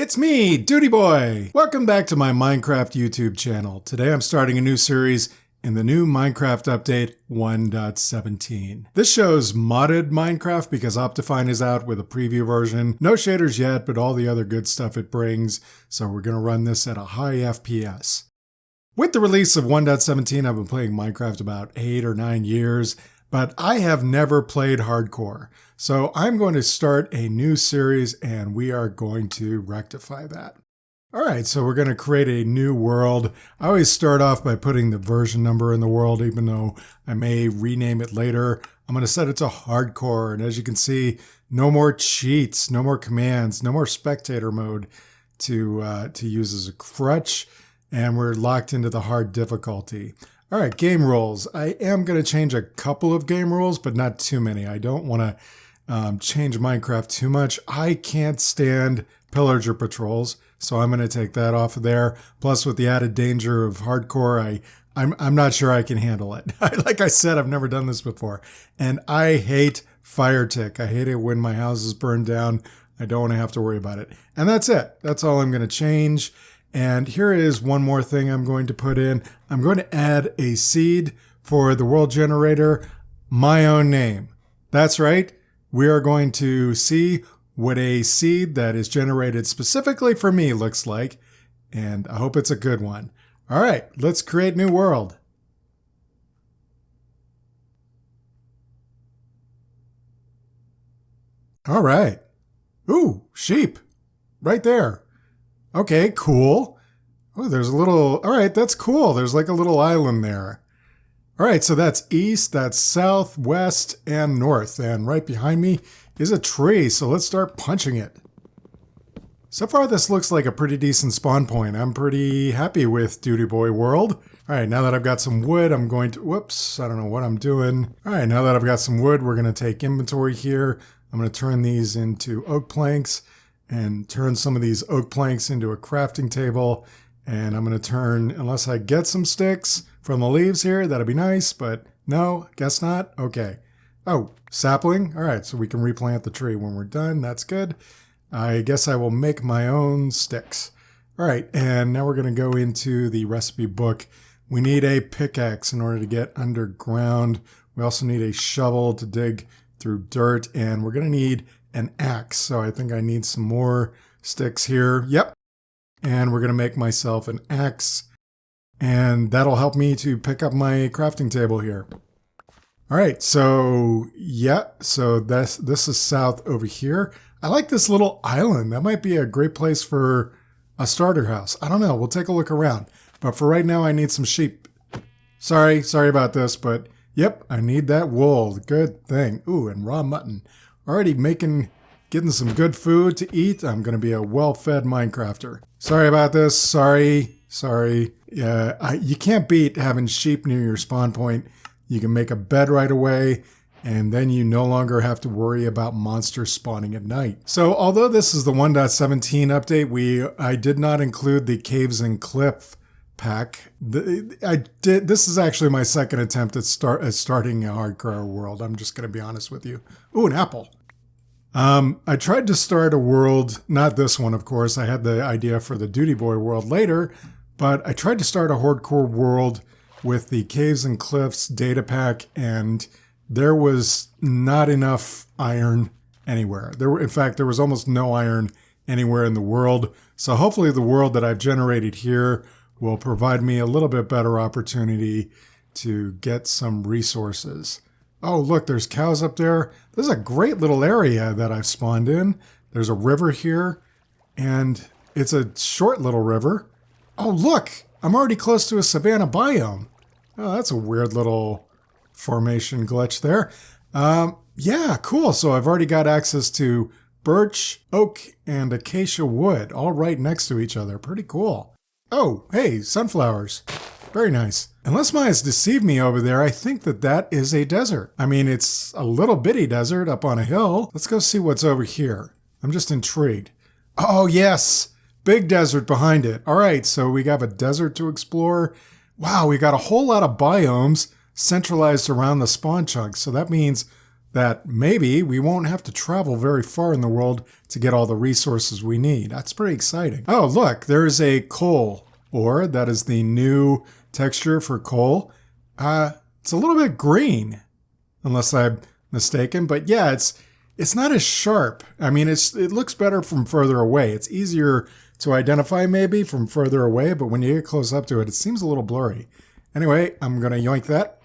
It's me, dudieboy! Welcome back to my Minecraft YouTube channel. Today I'm starting a new series in the new Minecraft update 1.17. This shows modded Minecraft because Optifine is out with a preview version. No shaders yet, but all the other good stuff it brings, so we're going to run this at a high FPS. With the release of 1.17, I've been playing Minecraft about 8 or 9 years, but I have never played hardcore. So I'm going to start a new series and we are going to rectify that. All right, so we're going to create a new world. I always start off by putting the version number in the world, even though I may rename it later. I'm going to set it to hardcore. And as you can see, no more cheats, no more commands, no more spectator mode to use as a crutch. And we're locked into the hard difficulty. All right, game rules. I am going to change a couple of game rules, but not too many. I don't want to change Minecraft too much. I can't stand pillager patrols, so I'm going to take that off of there. Plus, with the added danger of hardcore, I'm not sure I can handle it. Like I said, I've never done this before. And I hate fire tick. I hate it when my house is burned down. I don't want to have to worry about it. And that's it. That's all I'm going to change. And here is one more thing I'm going to put in. I'm going to add a seed for the world generator, my own name. That's right. We are going to see what a seed that is generated specifically for me looks like. And I hope it's a good one. All right, let's create new world. All right. Ooh, sheep. Right there. Okay, cool. Oh, there's a little, all right, that's cool. There's like a little island there. All right, so that's east, that's south, west, and north. And right behind me is a tree, so let's start punching it. So far, this looks like a pretty decent spawn point. I'm pretty happy with dudieboy world. All right, now that I've got some wood, I'm going to, whoops, I don't know what I'm doing. All right, now that I've got some wood, we're going to take inventory here. I'm going to turn these into oak planks and turn some of these oak planks into a crafting table. And I'm going to turn, unless I get some sticks from the leaves here, that'd be nice, but no, guess not. Okay. Oh, sapling. All right, so we can replant the tree when we're done. That's good. I guess I will make my own sticks. All right, and now we're going to go into the recipe book. We need a pickaxe in order to get underground. We also need a shovel to dig through dirt, and we're going to need an axe. So I think I need some more sticks here. Yep. And we're going to make myself an axe. And that'll help me to pick up my crafting table here. All right. So yeah. So this is south over here. I like this little island. That might be a great place for a starter house. I don't know. We'll take a look around. But for right now, I need some sheep. Sorry about this, but yep, I need that wool. Good thing. Ooh, and raw mutton. Already getting some good food to eat. I'm going to be a well-fed Minecrafter. Sorry about this. Sorry. Yeah, you can't beat having sheep near your spawn point. You can make a bed right away, and then you no longer have to worry about monsters spawning at night. So although this is the 1.17 update, I did not include the Caves and Cliff pack. This is actually my second attempt at starting a hardcore world. I'm just going to be honest with you. Ooh, an apple. I tried to start a world, not this one, of course. I had the idea for the dudieboy world later, but I tried to start a hardcore world with the Caves and Cliffs data pack, and there was not enough iron anywhere. In fact, there was almost no iron anywhere in the world. So hopefully the world that I've generated here will provide me a little bit better opportunity to get some resources. Oh, look, there's cows up there. This is a great little area that I've spawned in. There's a river here, and it's a short little river. Oh, look, I'm already close to a savanna biome. Oh, that's a weird little formation glitch there. Yeah, cool. So I've already got access to birch, oak, and acacia wood, all right next to each other. Pretty cool. Oh, hey, sunflowers. Very nice. Unless my eyes deceive me over there, I think that is a desert. I mean, it's a little bitty desert up on a hill. Let's go see what's over here. I'm just intrigued. Oh, yes. Big desert behind it. All right, so we have a desert to explore. Wow, we got a whole lot of biomes centralized around the spawn chunks. So that means that maybe we won't have to travel very far in the world to get all the resources we need. That's pretty exciting. Oh, look, there's a coal ore. That is the new texture for coal. It's a little bit green, unless I'm mistaken. But yeah, it's not as sharp. I mean, it looks better from further away. It's easier to identify maybe from further away, but when you get close up to it, it seems a little blurry. Anyway, I'm going to yoink that.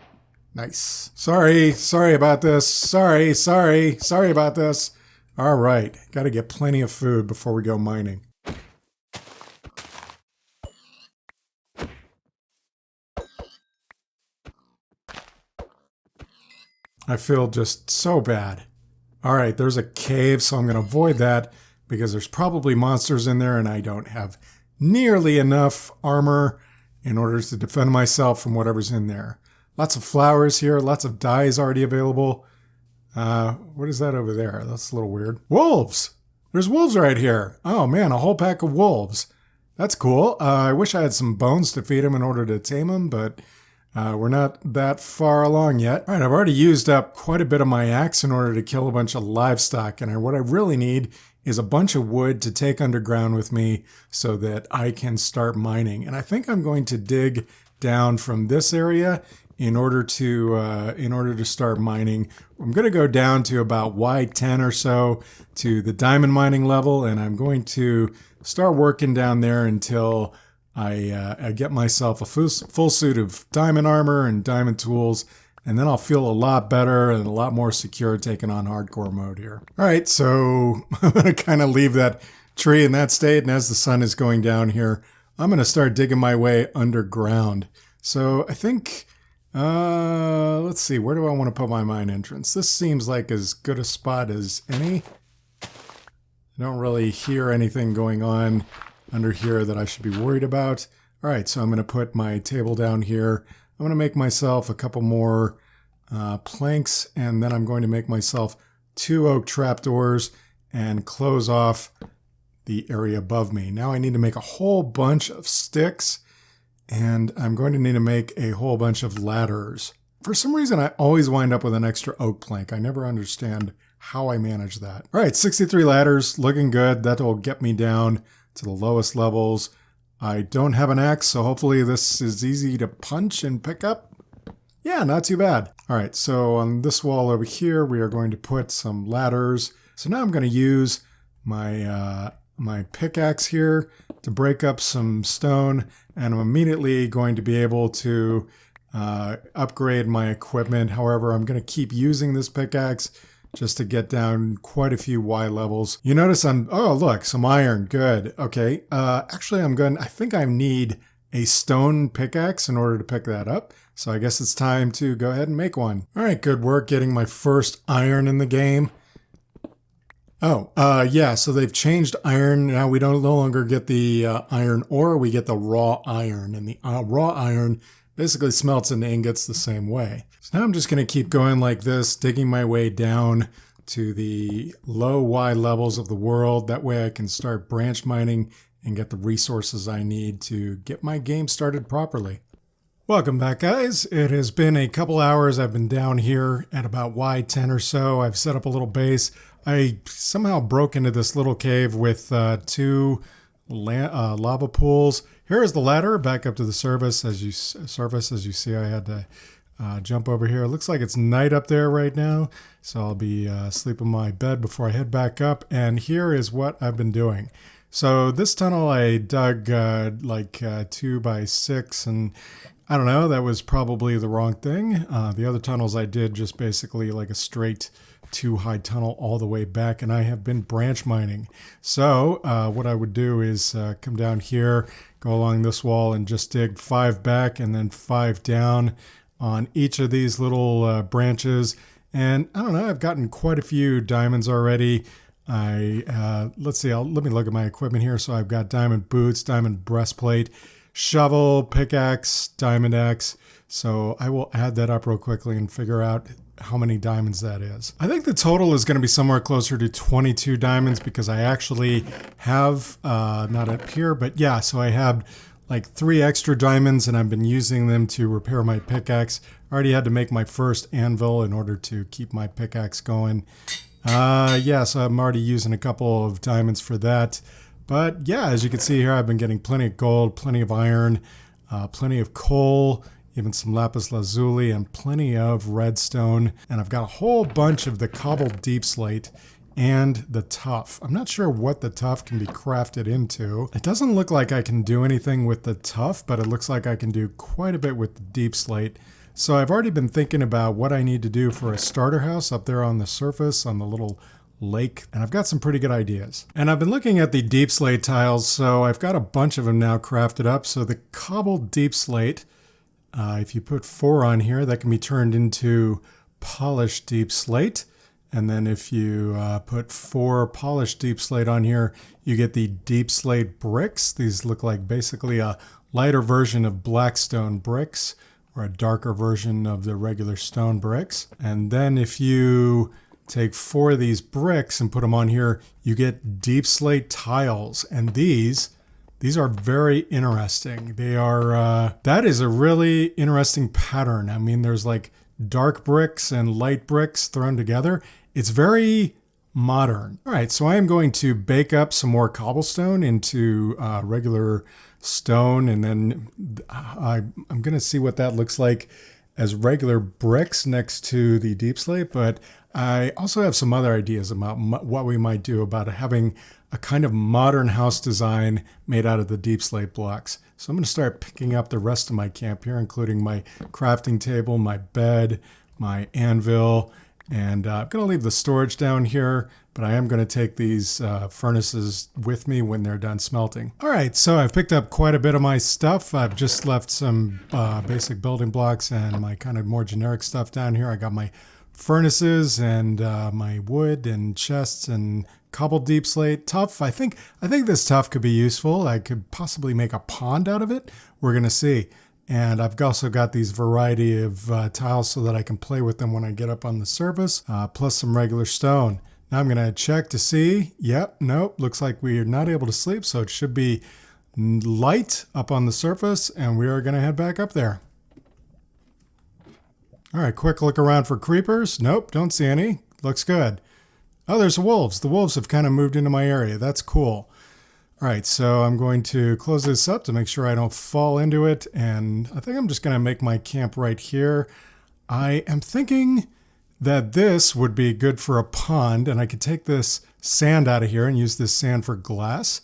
Nice. Sorry about this. Sorry about this. All right, got to get plenty of food before we go mining. I feel just so bad. All right, there's a cave, so I'm going to avoid that because there's probably monsters in there and I don't have nearly enough armor in order to defend myself from whatever's in there. Lots of flowers here, lots of dyes already available. What is that over there? That's a little weird. Wolves! There's wolves right here. Oh man, a whole pack of wolves. That's cool. I wish I had some bones to feed them in order to tame them, but we're not that far along yet. All right, I've already used up quite a bit of my axe in order to kill a bunch of livestock, and what I really need is a bunch of wood to take underground with me so that I can start mining. And I think I'm going to dig down from this area in order to start mining. I'm going to go down to about Y10 or so to the diamond mining level, and I'm going to start working down there until I get myself a full suit of diamond armor and diamond tools, and then I'll feel a lot better and a lot more secure taking on hardcore mode here. All right, so I'm going to kind of leave that tree in that state, and as the sun is going down here, I'm going to start digging my way underground. So I think, let's see, where do I want to put my mine entrance? This seems like as good a spot as any. I don't really hear anything going on under here that I should be worried about. All right, so I'm going to put my table down here. I'm going to make myself a couple more planks, and then I'm going to make myself 2 oak trapdoors and close off the area above me. Now I need to make a whole bunch of sticks, and I'm going to need to make a whole bunch of ladders. For some reason, I always wind up with an extra oak plank. I never understand how I manage that. All right, 63 ladders, looking good. That will get me down to the lowest levels. I don't have an axe, so hopefully this is easy to punch and pick up. Yeah, not too bad. All right, so on this wall over here, we are going to put some ladders. So now I'm going to use my my pickaxe here to break up some stone, and I'm immediately going to be able to upgrade my equipment. However, I'm going to keep using this pickaxe just to get down quite a few Y levels. You notice oh look, some iron, good. Okay, actually I think I need a stone pickaxe in order to pick that up. So I guess it's time to go ahead and make one. All right, good work getting my first iron in the game. Oh, yeah, so they've changed iron. Now we no longer get the iron ore, we get the raw iron. And the raw iron basically smelts into ingots the same way. So now I'm just going to keep going like this, digging my way down to the low Y levels of the world. That way I can start branch mining and get the resources I need to get my game started properly. Welcome back, guys. It has been a couple hours. I've been down here at about Y10 or so. I've set up a little base. I somehow broke into this little cave with 2 lava pools. Here is the ladder back up to the surface. As you see, I had to jump over here. It looks like it's night up there right now, so I'll be sleeping in my bed before I head back up. And here is what I've been doing. So this tunnel I dug like 2 by 6, and I don't know, that was probably the wrong thing. The other tunnels I did just basically like a straight 2-high tunnel all the way back, and I have been branch mining. So what I would do is come down here, go along this wall, and just dig 5 back and then 5 down on each of these little branches. And I don't know, I've gotten quite a few diamonds already. Let's see, let me look at my equipment here. So I've got diamond boots, diamond breastplate, shovel, pickaxe, diamond axe. So I will add that up real quickly and figure out how many diamonds that is. I think the total is going to be somewhere closer to 22 diamonds because I actually have, not up here, but yeah, so I have like 3 extra diamonds, and I've been using them to repair my pickaxe. I already had to make my first anvil in order to keep my pickaxe going. Yeah, so I'm already using a couple of diamonds for that. But yeah, as you can see here, I've been getting plenty of gold, plenty of iron, plenty of coal, even some lapis lazuli, and plenty of redstone. And I've got a whole bunch of the cobbled deep slate and the tuff. I'm not sure what the tuff can be crafted into. It doesn't look like I can do anything with the tuff, but it looks like I can do quite a bit with the deep slate. So I've already been thinking about what I need to do for a starter house up there on the surface on the little lake, and I've got some pretty good ideas. And I've been looking at the deep slate tiles, so I've got a bunch of them now crafted up. So the cobbled deep slate, if you put 4 on here, that can be turned into polished deep slate. And then if you put 4 polished deep slate on here, you get the deep slate bricks. These look like basically a lighter version of blackstone bricks, or a darker version of the regular stone bricks. And then if you take 4 of these bricks and put them on here, you get deep slate tiles. And these are very interesting. They are, that is a really interesting pattern. I mean, there's like dark bricks and light bricks thrown together. It's very modern. All right, so I am going to bake up some more cobblestone into regular stone, and then I'm going to see what that looks like as regular bricks next to the deep slate. But I also have some other ideas about what we might do about having a kind of modern house design made out of the deep slate blocks. So I'm going to start picking up the rest of my camp here, including my crafting table, my bed, my anvil, and I'm going to leave the storage down here, but I am going to take these furnaces with me when they're done smelting. All right, so I've picked up quite a bit of my stuff. I've just left some basic building blocks and my kind of more generic stuff down here. I got my furnaces and my wood and chests and cobbled deep slate tuff. I think this tuff could be useful. I could possibly make a pond out of it. We're going to see. And I've also got these variety of tiles so that I can play with them when I get up on the surface, plus some regular stone. Now I'm going to check to see. Yep, nope, looks like we are not able to sleep, so it should be light up on the surface, and we are going to head back up there. All right, quick look around for creepers. Nope, don't see any. Looks good. Oh, there's the wolves. The wolves have kind of moved into my area. That's cool. All right, so I'm going to close this up to make sure I don't fall into it, and I think I'm just going to make my camp right here. I am thinking that this would be good for a pond, and I could take this sand out of here and use this sand for glass,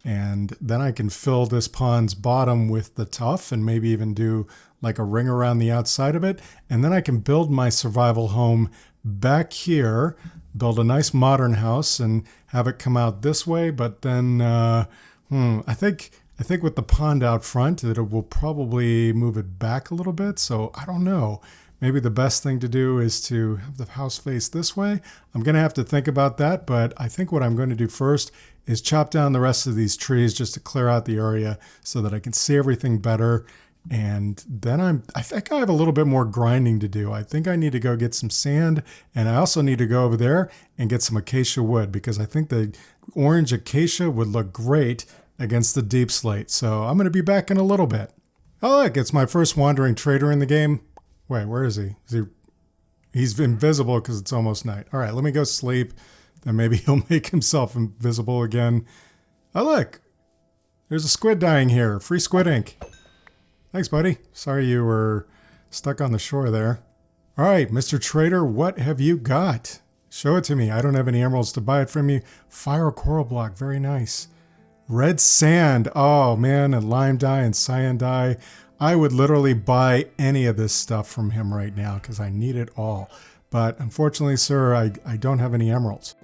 and then I can fill this pond's bottom with the tuff and maybe even do like a ring around the outside of it, and then I can build my survival home back here, build a nice modern house and have it come out this way. But then I think with the pond out front, it will probably move it back a little bit. So I don't know. Maybe the best thing to do is to have the house face this way. I'm going to have to think about that, but I think what I'm going to do first is chop down the rest of these trees just to clear out the area so that I can see everything better. And then I think I have a little bit more grinding to do. I think I need to go get some sand, and I also need to go over there and get some acacia wood, because I think the orange acacia would look great against the deep slate. So I'm going to be back in a little bit. Oh look, it's my first wandering trader in the game. Wait, where is he? He's invisible because it's almost night. All right, let me go sleep. Then maybe he'll make himself invisible again. Oh look, there's a squid dying here. Free squid ink. Thanks, buddy. Sorry you were stuck on the shore there. All right, Mr. Trader, what have you got? Show it to me. I don't have any emeralds to buy it from you. Fire coral block. Very nice. Red sand. Oh, man. And lime dye and cyan dye. I would literally buy any of this stuff from him right now because I need it all. But unfortunately, sir, I don't have any emeralds.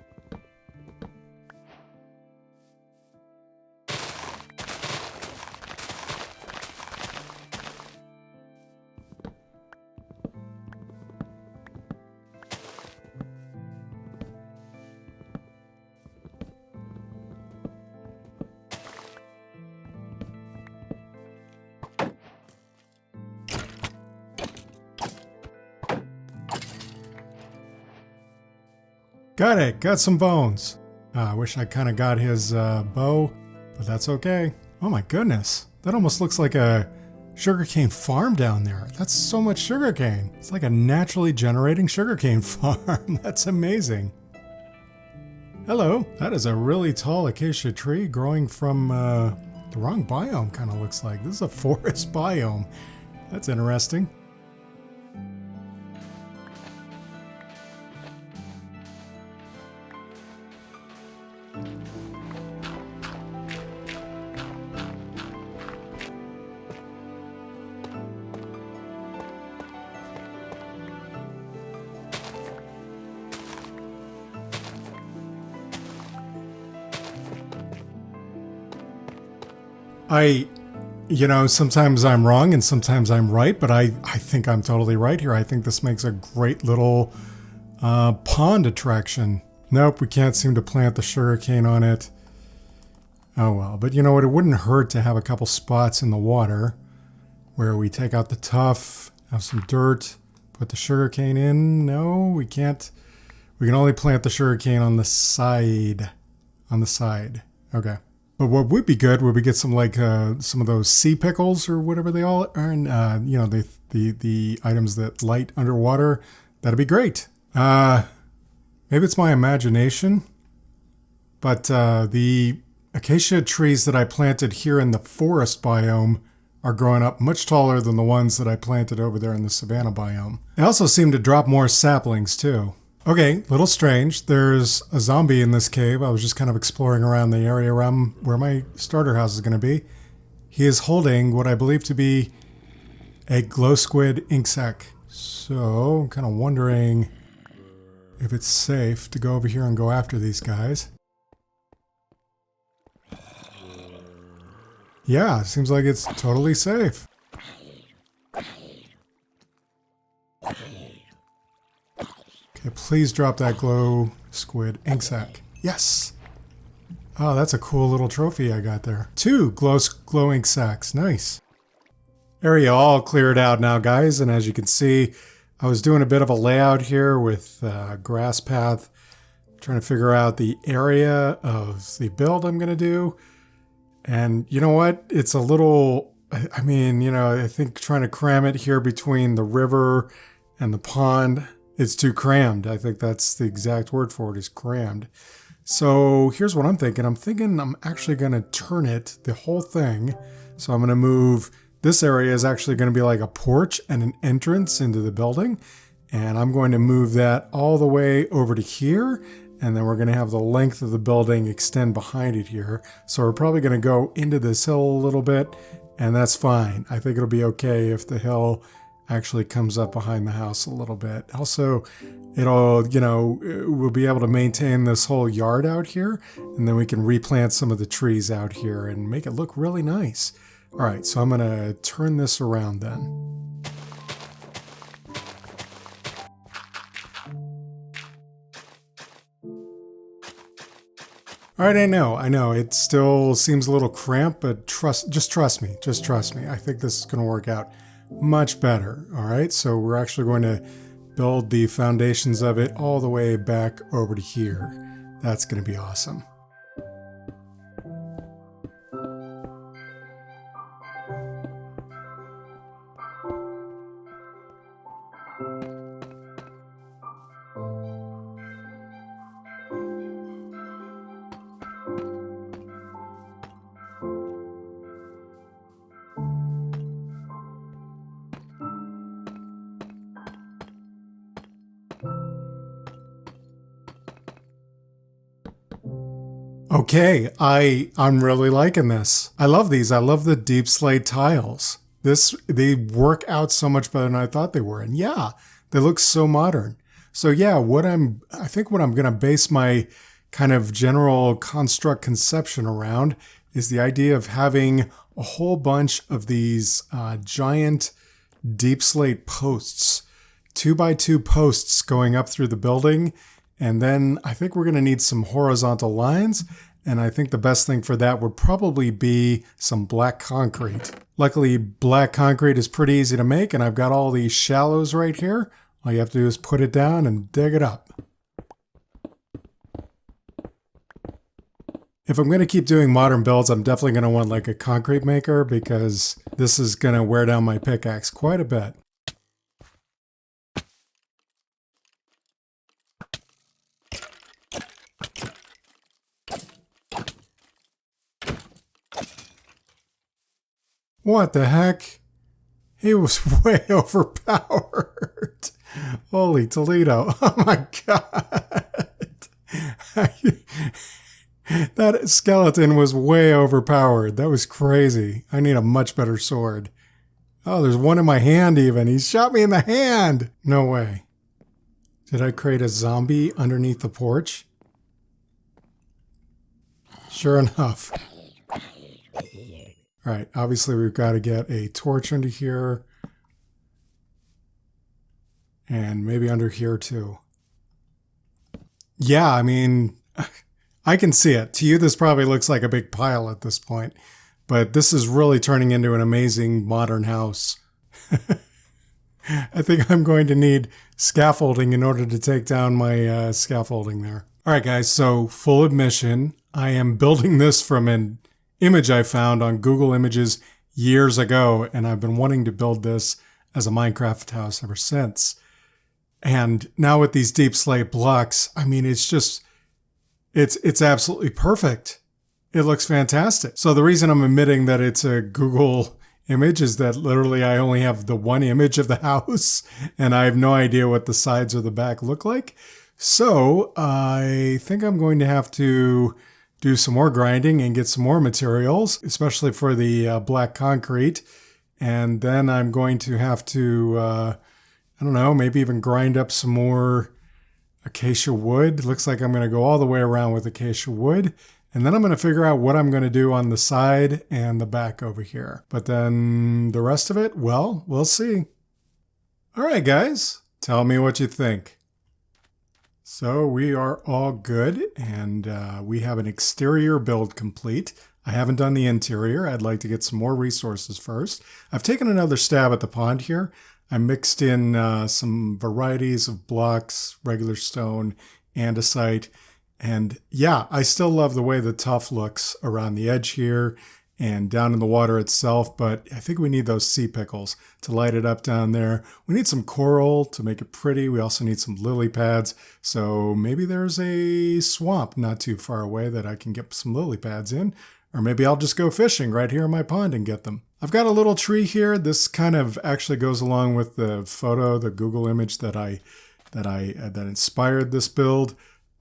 Got it. Got some bones. I wish I kind of got his bow, but that's okay. Oh my goodness. That almost looks like a sugarcane farm down there. That's so much sugarcane. It's like a naturally generating sugarcane farm. That's amazing. Hello. That is a really tall acacia tree growing from the wrong biome, kind of looks like. This is a forest biome. That's interesting. Sometimes I'm wrong and sometimes I'm right, but I think I'm totally right here. I think this makes a great little pond attraction. Nope, we can't seem to plant the sugarcane on it. Oh well, but you know what? It wouldn't hurt to have a couple spots in the water where we take out the tuff, have some dirt, put the sugarcane in. No, we can't. We can only plant the sugarcane on the side. On the side. Okay. But what would be good would we get some some of those sea pickles or whatever they all are, and the items that light underwater. That'd be great. Maybe it's my imagination, but the acacia trees that I planted here in the forest biome are growing up much taller than the ones that I planted over there in the savanna biome. They also seem to drop more saplings too. Okay, little strange. There's a zombie in this cave. I was just kind of exploring around the area around where my starter house is going to be. He is holding what I believe to be a glow squid ink sac. So I'm kind of wondering if it's safe to go over here and go after these guys. Yeah, it seems like it's totally safe. Okay, please drop that glow squid ink sac. Yes! Oh, that's a cool little trophy I got there. 2 glow ink sacs. Nice. Area all cleared out now, guys, and as you can see, I was doing a bit of a layout here with grass path, trying to figure out the area of the build I'm going to do. And you know what? It's a little, I think trying to cram it here between the river and the pond, it's too crammed. I think that's the exact word for it, is crammed. So here's what I'm thinking. I'm actually going to turn it, the whole thing. So I'm going to move, this area is actually going to be like a porch and an entrance into the building. And I'm going to move that all the way over to here. And then we're going to have the length of the building extend behind it here. So we're probably going to go into this hill a little bit, and that's fine. I think it'll be okay if the hill actually comes up behind the house a little bit. Also, we'll be able to maintain this whole yard out here, and then we can replant some of the trees out here and make it look really nice. All right, so I'm going to turn this around then. All right, I know. It still seems a little cramped, but just trust me. I think this is going to work out much better. All right, so we're actually going to build the foundations of it all the way back over to here. That's going to be awesome. Okay, I'm really liking this. I love these. I love the deep slate tiles. They work out so much better than I thought they were. And yeah, they look so modern. So yeah, I think what I'm going to base my kind of general construct conception around is the idea of having a whole bunch of these giant deep slate posts, 2x2 posts going up through the building. And then I think we're going to need some horizontal lines. And I think the best thing for that would probably be some black concrete. Luckily, black concrete is pretty easy to make, and I've got all these shallows right here. All you have to do is put it down and dig it up. If I'm going to keep doing modern builds, I'm definitely going to want like a concrete maker because this is going to wear down my pickaxe quite a bit. What the heck? He was way overpowered. Holy Toledo. Oh my god. That skeleton was way overpowered. That was crazy. I need a much better sword. Oh, there's one in my hand even. He shot me in the hand. No way. Did I create a zombie underneath the porch? Sure enough. All right, obviously we've got to get a torch under here. And maybe under here too. Yeah, I mean, I can see it. To you, this probably looks like a big pile at this point. But this is really turning into an amazing modern house. I think I'm going to need scaffolding in order to take down my scaffolding there. All right, guys, so full admission, I am building this from an image I found on Google Images years ago, and I've been wanting to build this as a Minecraft house ever since. And now with these deep slate blocks, I mean, it's just, it's absolutely perfect. It looks fantastic. So the reason I'm admitting that it's a Google image is that literally I only have the one image of the house, and I have no idea what the sides or the back look like. So I think I'm going to have to do some more grinding and get some more materials, especially for the black concrete. And then I'm going to have to, I don't know, maybe even grind up some more acacia wood. Looks like I'm going to go all the way around with acacia wood. And then I'm going to figure out what I'm going to do on the side and the back over here. But then the rest of it, well, we'll see. All right, guys, tell me what you think. So we are all good, and we have an exterior build complete. I haven't done the interior. I'd like to get some more resources first. I've taken another stab at the pond here. I mixed in some varieties of blocks, regular stone, andesite. And yeah, I still love the way the tuff looks around the edge here and down in the water itself, but I think we need those sea pickles to light it up down there. We need some coral to make it pretty. We also need some lily pads. So maybe there's a swamp not too far away that I can get some lily pads in, or maybe I'll just go fishing right here in my pond and get them. I've got a little tree here. This kind of actually goes along with the photo, the Google image that inspired this build.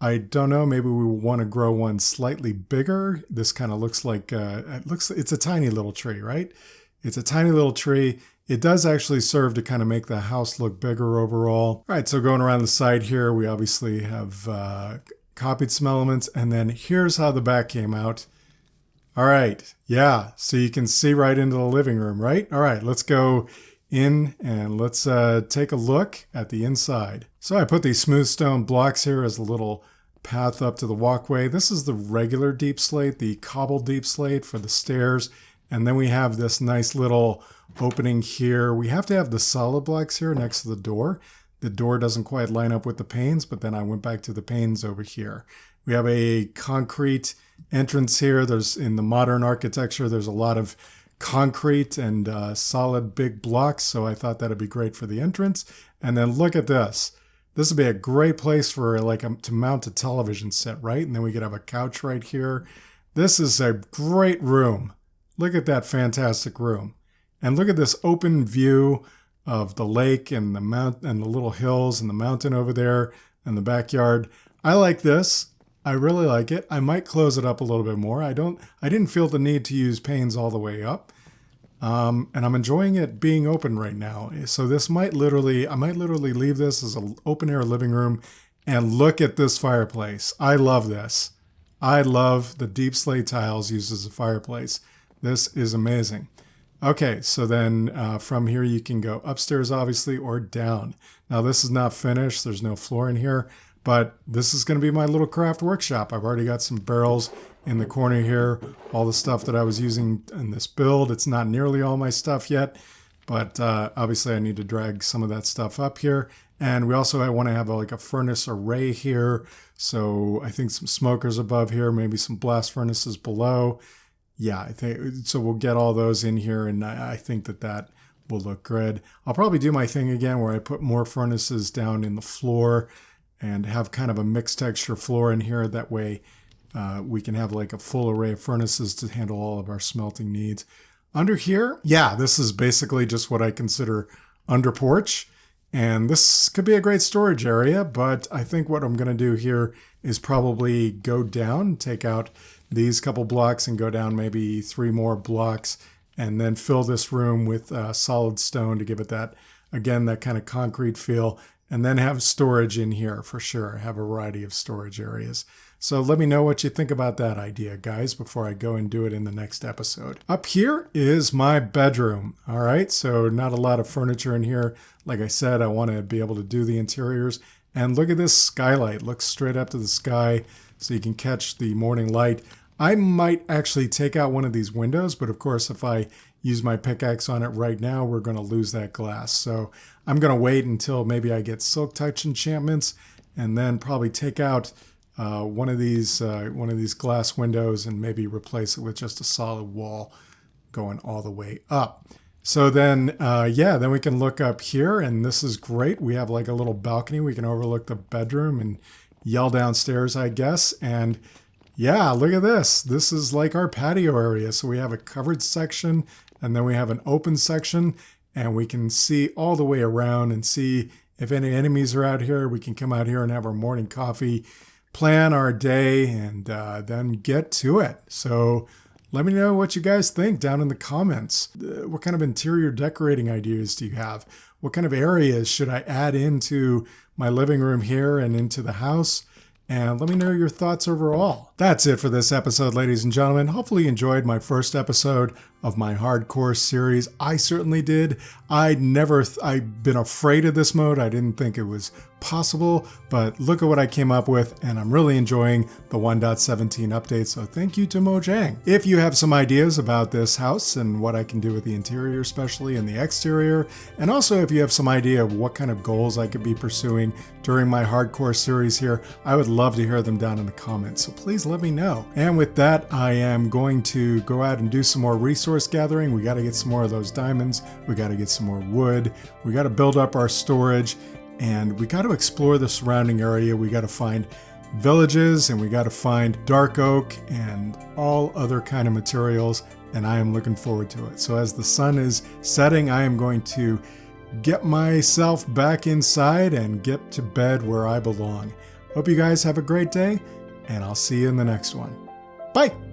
I don't know, maybe we want to grow one slightly bigger. This kind of looks like, it's a tiny little tree, right? It's a tiny little tree. It does actually serve to kind of make the house look bigger overall. All right, so going around the side here, we obviously have copied some elements, and then here's how the back came out. All right, yeah, so you can see right into the living room, right? All right, let's go in and let's take a look at the inside. So I put these smooth stone blocks here as a little path up to the walkway. This is the regular deep slate, the cobbled deep slate for the stairs. And then we have this nice little opening here. We have to have the solid blocks here next to the door. The door doesn't quite line up with the panes, but then I went back to the panes over here. We have a concrete entrance here. There's, in the modern architecture, there's a lot of concrete and solid big blocks. So I thought that'd be great for the entrance. And then look at this. This would be a great place for to mount a television set, right? And then we could have a couch right here. This is a great room. Look at that fantastic room. And look at this open view of the lake and the mount and the little hills and the mountain over there and the backyard. I like this. I really like it. I might close it up a little bit more. I didn't feel the need to use panes all the way up. And I'm enjoying it being open right now. So this I might literally leave this as an open air living room, and look at this fireplace. I love this. I love the deep slate tiles used as a fireplace. This is amazing. Okay, so then from here you can go upstairs obviously or down. Now this is not finished. There's no floor in here, but this is going to be my little craft workshop. I've already got some barrels in the corner here, all the stuff that I was using in this build. It's not nearly all my stuff yet, But obviously I need to drag some of that stuff up here. And we also want to have like a furnace array here. So I think some smokers above here, maybe some blast furnaces below. Yeah, I think so. We'll get all those in here, and I think that will look good. I'll probably do my thing again where I put more furnaces down in the floor and have kind of a mixed texture floor in here. That way we can have like a full array of furnaces to handle all of our smelting needs. Under here, yeah, this is basically just what I consider under porch. And this could be a great storage area, but I think what I'm going to do here is probably go down, take out these couple blocks and go down maybe 3 more blocks, and then fill this room with solid stone to give it that, again, that kind of concrete feel, and then have storage in here for sure. Have a variety of storage areas. So let me know what you think about that idea, guys, before I go and do it in the next episode. Up here is my bedroom. All right, so not a lot of furniture in here. Like I said, I want to be able to do the interiors. And look at this skylight. Looks straight up to the sky so you can catch the morning light. I might actually take out one of these windows, but of course, if I use my pickaxe on it right now, we're going to lose that glass. So I'm going to wait until maybe I get Silk Touch enchantments and then probably take out one of these glass windows and maybe replace it with just a solid wall going all the way up. So then, then we can look up here, and this is great. We have like a little balcony. We can overlook the bedroom and yell downstairs, I guess. And yeah, look at this. This is like our patio area. So we have a covered section, and then we have an open section, and we can see all the way around and see if any enemies are out here. We can come out here and have our morning coffee, plan our day, and then get to it. So let me know what you guys think down in the comments. What kind of interior decorating ideas do you have? What kind of areas should I add into my living room here and into the house? And let me know your thoughts overall. That's it for this episode, ladies and gentlemen. Hopefully you enjoyed my first episode of my hardcore series. I certainly did. I've been afraid of this mode. I didn't think it was possible, but look at what I came up with, and I'm really enjoying the 1.17 update, so thank you to Mojang. If you have some ideas about this house and what I can do with the interior especially and the exterior, and also if you have some idea of what kind of goals I could be pursuing during my hardcore series here, I would love to hear them down in the comments, so please let me know. And with that, I am going to go out and do some more resource gathering. We got to get some more of those diamonds. We got to get some more wood. We got to build up our storage. And we got to explore the surrounding area. We got to find villages, and we got to find dark oak and all other kind of materials. And I am looking forward to it. So as the sun is setting, I am going to get myself back inside and get to bed where I belong. Hope you guys have a great day, and I'll see you in the next one. Bye!